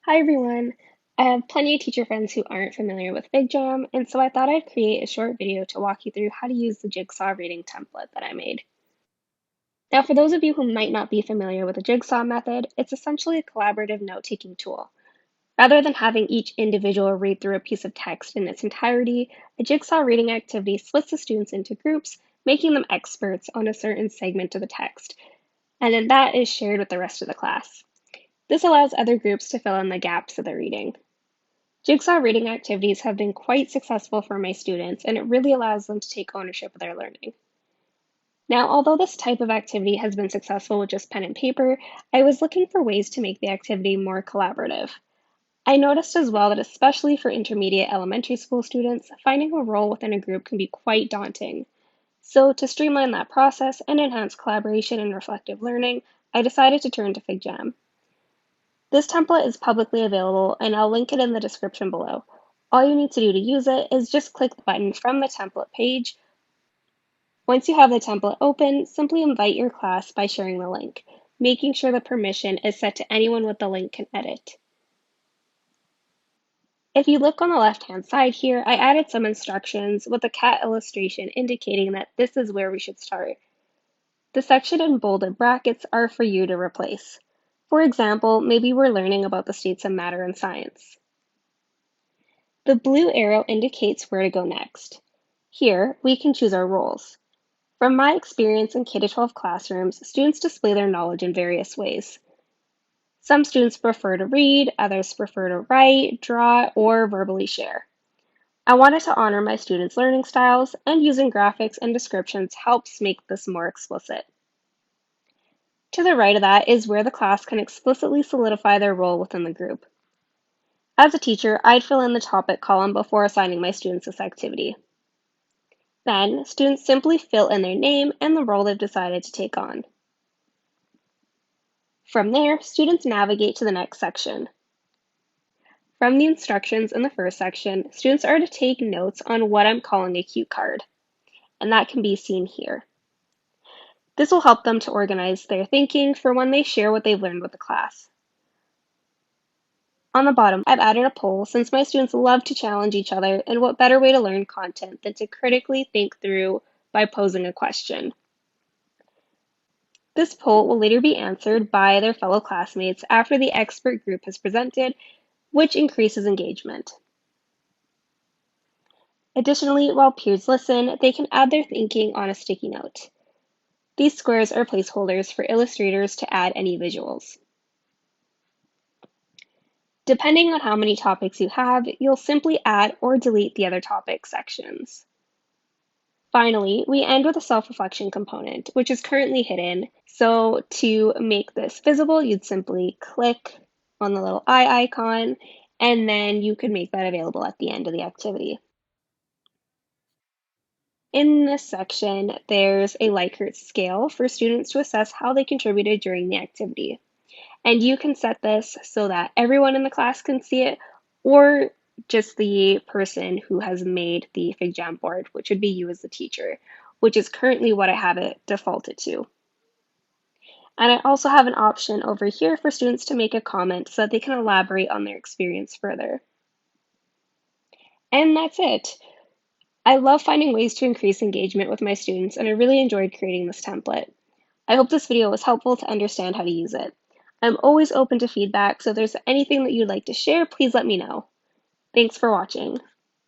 Hi everyone! I have plenty of teacher friends who aren't familiar with Figjam, and so I thought I'd create a short video to walk you through how to use the Jigsaw rating template that I made. Now, for those of you who might not be familiar with the Jigsaw method, it's essentially a collaborative note-taking tool. Rather than having each individual read through a piece of text in its entirety, a Jigsaw reading activity splits the students into groups, making them experts on a certain segment of the text, and then that is shared with the rest of the class. This allows other groups to fill in the gaps of the reading. Jigsaw reading activities have been quite successful for my students, and it really allows them to take ownership of their learning. Now, although this type of activity has been successful with just pen and paper, I was looking for ways to make the activity more collaborative. I noticed as well that especially for intermediate elementary school students, finding a role within a group can be quite daunting. So to streamline that process and enhance collaboration and reflective learning, I decided to turn to Figjam. This template is publicly available, and I'll link it in the description below. All you need to do to use it is just click the button from the template page. Once you have the template open, simply invite your class by sharing the link, making sure the permission is set to anyone with the link can edit. If you look on the left-hand side here, I added some instructions with a cat illustration indicating that this is where we should start. The section in bolded brackets are for you to replace. For example, maybe we're learning about the states of matter in science. The blue arrow indicates where to go next. Here, we can choose our roles. From my experience in K-12 classrooms, students display their knowledge in various ways. Some students prefer to read, others prefer to write, draw, or verbally share. I wanted to honor my students' learning styles, and using graphics and descriptions helps make this more explicit. To the right of that is where the class can explicitly solidify their role within the group. As a teacher, I'd fill in the topic column before assigning my students this activity. Then, students simply fill in their name and the role they've decided to take on. From there, students navigate to the next section. From the instructions in the first section, students are to take notes on what I'm calling a cue card, and that can be seen here. This will help them to organize their thinking for when they share what they've learned with the class. On the bottom, I've added a poll since my students love to challenge each other, and what better way to learn content than to critically think through by posing a question. This poll will later be answered by their fellow classmates after the expert group has presented, which increases engagement. Additionally, while peers listen, they can add their thinking on a sticky note. These squares are placeholders for illustrators to add any visuals. Depending on how many topics you have, you'll simply add or delete the other topic sections. Finally, we end with a self-reflection component, which is currently hidden. So to make this visible, you'd simply click on the little eye icon, and then you could make that available at the end of the activity. In this section, there's a Likert scale for students to assess how they contributed during the activity. And you can set this so that everyone in the class can see it, or just the person who has made the Figjam board, which would be you as the teacher, which is currently what I have it defaulted to. And I also have an option over here for students to make a comment so that they can elaborate on their experience further. And that's it. I love finding ways to increase engagement with my students, and I really enjoyed creating this template. I hope this video was helpful to understand how to use it. I'm always open to feedback, so if there's anything that you'd like to share, please let me know. Thanks for watching.